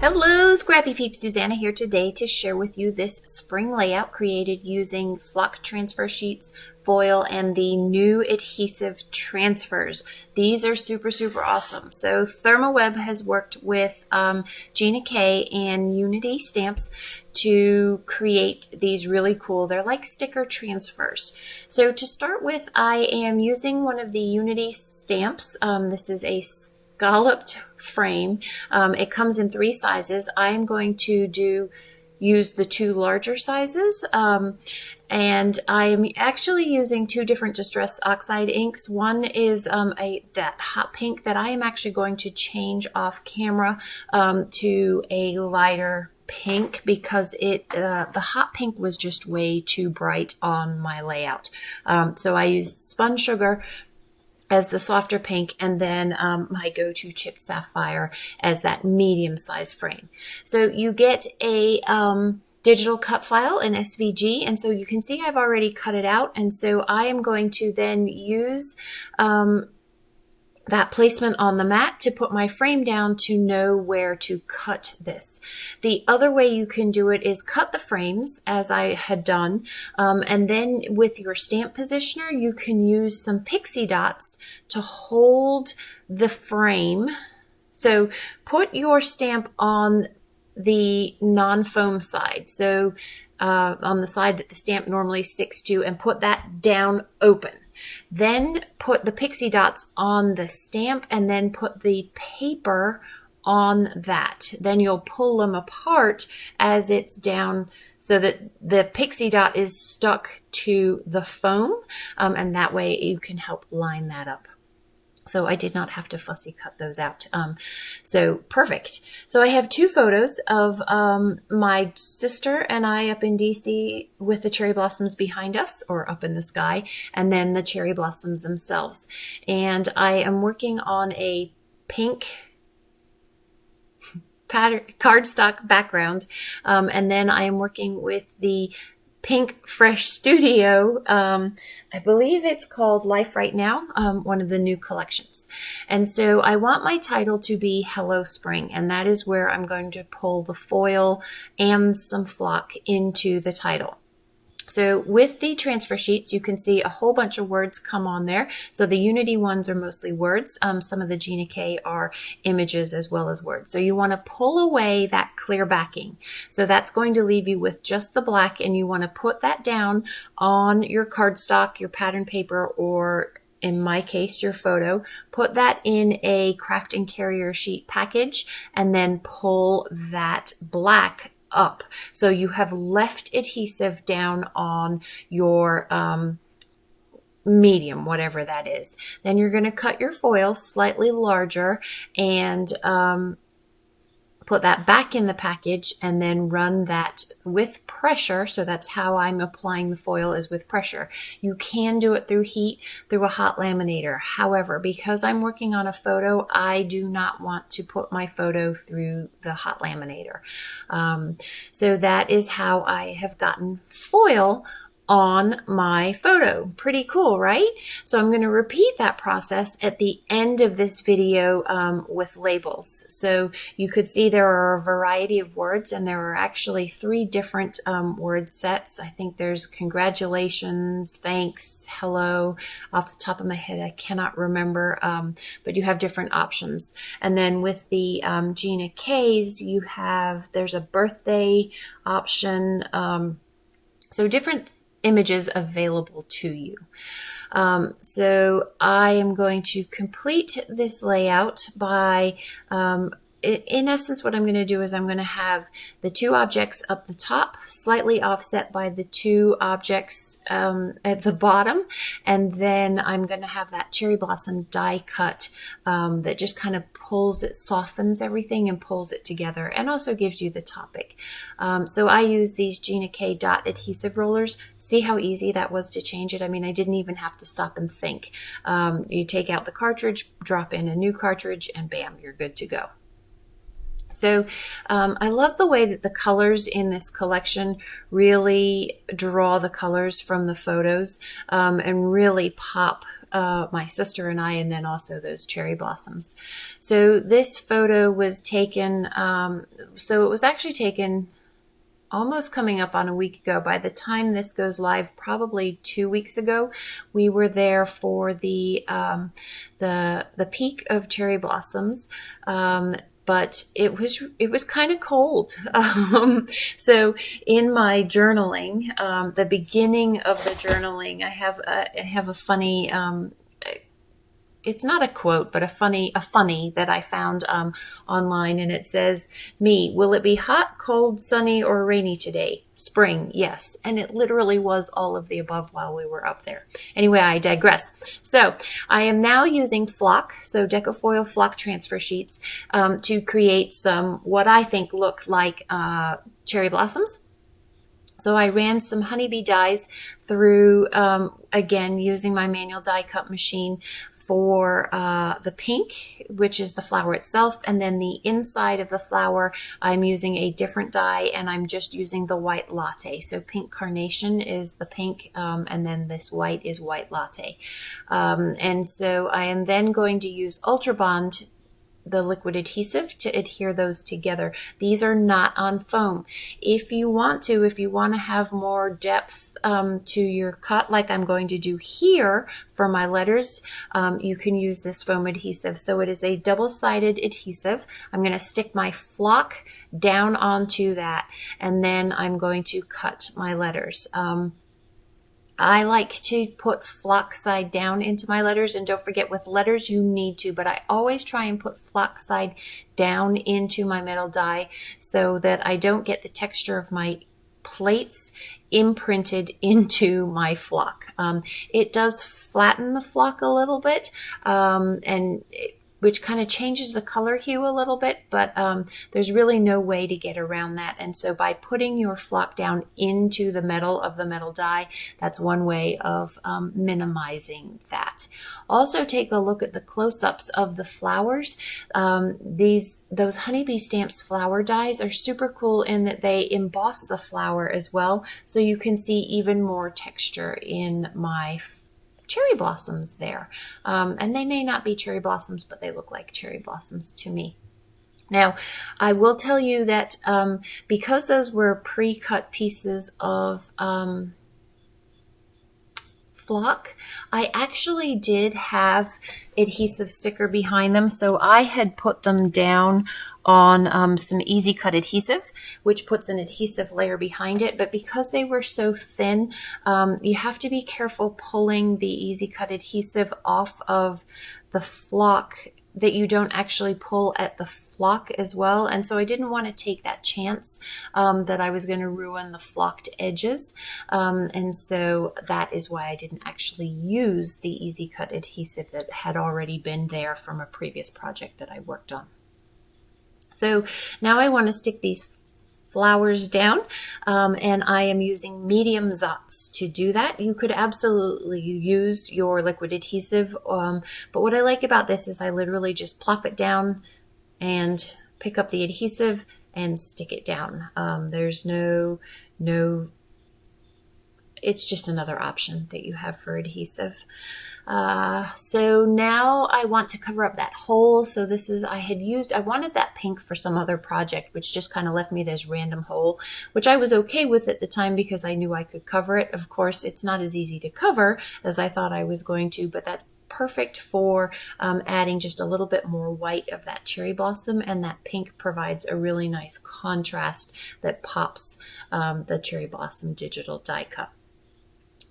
Hello, Scrappy Peeps. Suzanna here today to share with you this spring layout created using flock transfer sheets, foil, and the new Adhesive Transfers. These are super awesome. So ThermOWeb has worked with Gina and Unity Stamps to create these really cool, they're like sticker transfers. So to start with, I am using one of the Unity stamps. This is a scalloped frame. It comes in 3 sizes. I'm going to use the 2 larger sizes, and I'm actually using 2 different Distress Oxide inks. One is that hot pink that I am actually going to change off camera to a lighter pink because the hot pink was just way too bright on my layout. So I used spun sugar as the softer pink, and then my go-to chipped sapphire as that medium-sized frame. So you get a digital cut file in SVG, and so you can see I've already cut it out, and so I am going to then use that placement on the mat to put my frame down to know where to cut this. The other way you can do it is cut the frames as I had done, and then with your stamp positioner you can use some Pixie Dots to hold the frame. So put your stamp on the non-foam side, so on the side that the stamp normally sticks to, and put that down open. Then put the Pixie Dots on the stamp and then put the paper on that. Then you'll pull them apart as it's down so that the Pixie Dot is stuck to the foam, and that way you can help line that up. So I did not have to fussy cut those out. So perfect. So I have 2 photos of my sister and I up in DC with the cherry blossoms behind us, or up in the sky, and then the cherry blossoms themselves. And I am working on a pink pattern cardstock background, and then I am working with the Pink Fresh Studio. I believe it's called Life Right Now, one of the new collections. And so I want my title to be Hello Spring, and that is where I'm going to pull the foil and some flock into the title. So with the transfer sheets, you can see a whole bunch of words come on there. So the Unity ones are mostly words. Some of the Gina are images as well as words. So you want to pull away that clear backing. So that's going to leave you with just the black, and you want to put that down on your cardstock, your pattern paper, or in my case, your photo. Put that in a craft and carrier sheet package, and then pull that black up. So you have left adhesive down on your medium, whatever that is. Then you're going to cut your foil slightly larger and put that back in the package, and then run that with pressure. So that's how I'm applying the foil, is with pressure. You can do it through heat, through a hot laminator. However, because I'm working on a photo, I do not want to put my photo through the hot laminator. So that is how I have gotten foil on my photo. Pretty cool, right? So I'm going to repeat that process at the end of this video with labels. So you could see there are a variety of words, and there are actually 3 different word sets. I think there's congratulations, thanks, hello. Off the top of my head, I cannot remember, but you have different options. And then with the Gina K's, there's a birthday option. So different images available to you. So I am going to complete this layout by, in essence, what I'm going to do is I'm going to have the 2 objects up the top, slightly offset by the 2 objects at the bottom, and then I'm going to have that cherry blossom die cut that just kind of softens everything and pulls it together, and also gives you the topic. So I use these Gina dot adhesive rollers. See how easy that was to change it? I mean, I didn't even have to stop and think. You take out the cartridge, drop in a new cartridge, and bam, you're good to go. So I love the way that the colors in this collection really draw the colors from the photos and really pop my sister and I, and then also those cherry blossoms. So this photo was taken, so it was actually taken almost coming up on a week ago. By the time this goes live, probably 2 weeks ago, we were there for the peak of cherry blossoms. But it was kind of cold. So in my journaling, the beginning of the journaling, I have a funny, it's not a quote, but a funny that I found online, and it says, "Me, will it be hot, cold, sunny, or rainy today? Spring, yes." And it literally was all of the above while we were up there. Anyway, I digress. So I am now using flock, so Deco Foil flock transfer sheets, to create some what I think look like cherry blossoms. So I ran some honeybee dyes through, again, using my manual die cut machine for the pink, which is the flower itself. And then the inside of the flower, I'm using a different dye, and I'm just using the white latte. So pink carnation is the pink, and then this white is white latte. And so I am then going to use UltraBond, the liquid adhesive, to adhere those together. These are not on foam. If you want to have more depth to your cut, like I'm going to do here for my letters, you can use this foam adhesive. So it is a double-sided adhesive. I'm going to stick my flock down onto that, and then I'm going to cut my letters. I like to put flock side down into my letters, and don't forget, with letters you need to, but I always try and put flock side down into my metal die so that I don't get the texture of my plates imprinted into my flock. It does flatten the flock a little bit, which kind of changes the color hue a little bit, but there's really no way to get around that. And so by putting your flock down into the metal of the metal die, that's one way of minimizing that. Also take a look at the close-ups of the flowers. Those honeybee stamps flower dies are super cool in that they emboss the flower as well, so you can see even more texture in my cherry blossoms there. And they may not be cherry blossoms, but they look like cherry blossoms to me. Now, I will tell you that because those were pre-cut pieces of flock, I actually did have adhesive sticker behind them, so I had put them down on some easy cut adhesive, which puts an adhesive layer behind it. But because they were so thin, you have to be careful pulling the easy cut adhesive off of the flock, that you don't actually pull at the flock as well. And so I didn't want to take that chance that I was going to ruin the flocked edges. And so that is why I didn't actually use the easy cut adhesive that had already been there from a previous project that I worked on. So now I want to stick these flowers down, and I am using medium Zots to do that. You could absolutely use your liquid adhesive, but what I like about this is I literally just plop it down and pick up the adhesive and stick it down. There's no, it's just another option that you have for adhesive. So now I want to cover up that hole. So this is, I wanted that pink for some other project, which just kind of left me this random hole, which I was okay with at the time because I knew I could cover it. Of course, it's not as easy to cover as I thought I was going to, but that's perfect for adding just a little bit more white of that cherry blossom, and that pink provides a really nice contrast that pops the cherry blossom digital die cut.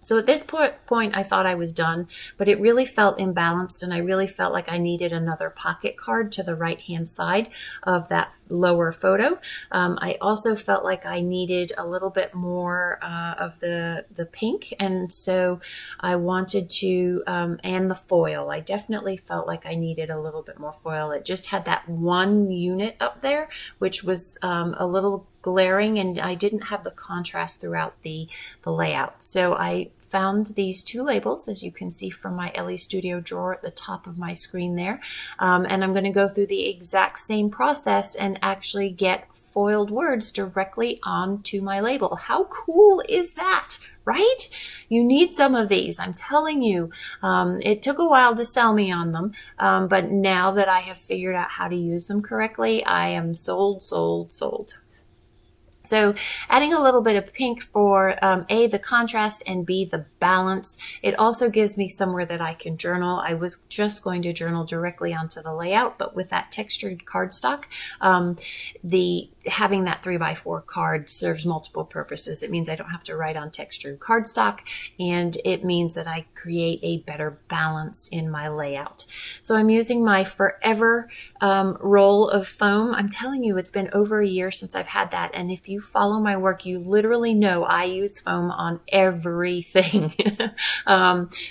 So at this point, I thought I was done, but it really felt imbalanced, and I really felt like I needed another pocket card to the right-hand side of that lower photo. I also felt like I needed a little bit more of the pink, and so I wanted to, and the foil. I definitely felt like I needed a little bit more foil. It just had that one unit up there, which was a little glaring, and I didn't have the contrast throughout the layout. So I found these two labels, as you can see from my LE Studio drawer at the top of my screen there. And I'm going to go through the exact same process and actually get foiled words directly onto my label. How cool is that, right? You need some of these. I'm telling you, it took a while to sell me on them, but now that I have figured out how to use them correctly, I am sold, sold, sold. So adding a little bit of pink for A, the contrast, and B, the balance. It also gives me somewhere that I can journal. I was just going to journal directly onto the layout, but with that textured cardstock, having that 3x4 card serves multiple purposes. It means I don't have to write on textured cardstock, and it means that I create a better balance in my layout. So I'm using my Forever roll of foam. I'm telling you, it's been over a year since I've had that, and if you follow my work, you literally know I use foam on everything.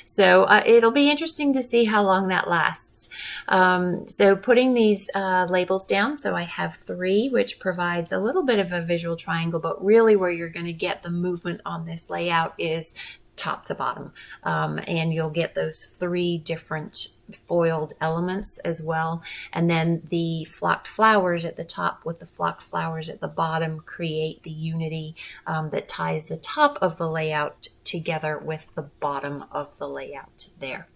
So it'll be interesting to see how long that lasts. So putting these labels down, so I have 3, which provides a little bit of a visual triangle, but really where you're going to get the movement on this layout is top to bottom. And you'll get those 3 different foiled elements as well. And then the flocked flowers at the top with the flocked flowers at the bottom create the unity that ties the top of the layout together with the bottom of the layout there.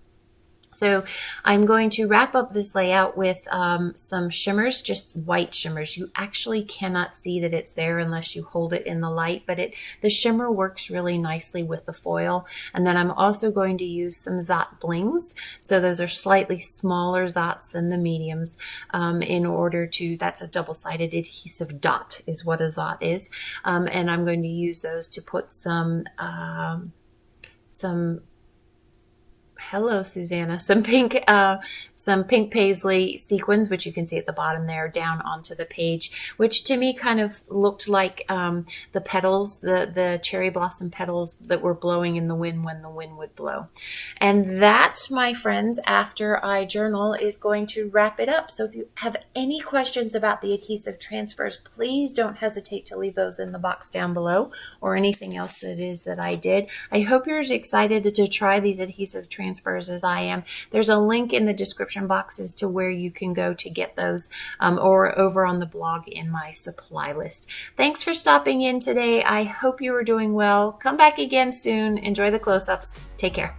So I'm going to wrap up this layout with some shimmers, just white shimmers. You actually cannot see that it's there unless you hold it in the light, but the shimmer works really nicely with the foil. And then I'm also going to use some Zot Blings. So those are slightly smaller Zots than the mediums in order to, that's a double-sided adhesive dot is what a Zot is. And I'm going to use those to put some hello, Suzanna, some pink paisley sequins, which you can see at the bottom there, down onto the page, which to me kind of looked like the petals, the cherry blossom petals that were blowing in the wind when the wind would blow. And that, my friends, after I journal, is going to wrap it up. So if you have any questions about the adhesive transfers, please don't hesitate to leave those in the box down below, or anything else that it is that I did. I hope you're as excited to try these adhesive transfers as I am. There's a link in the description box as to where you can go to get those, or over on the blog in my supply list. Thanks for stopping in today. I hope you are doing well. Come back again soon. Enjoy the close-ups. Take care.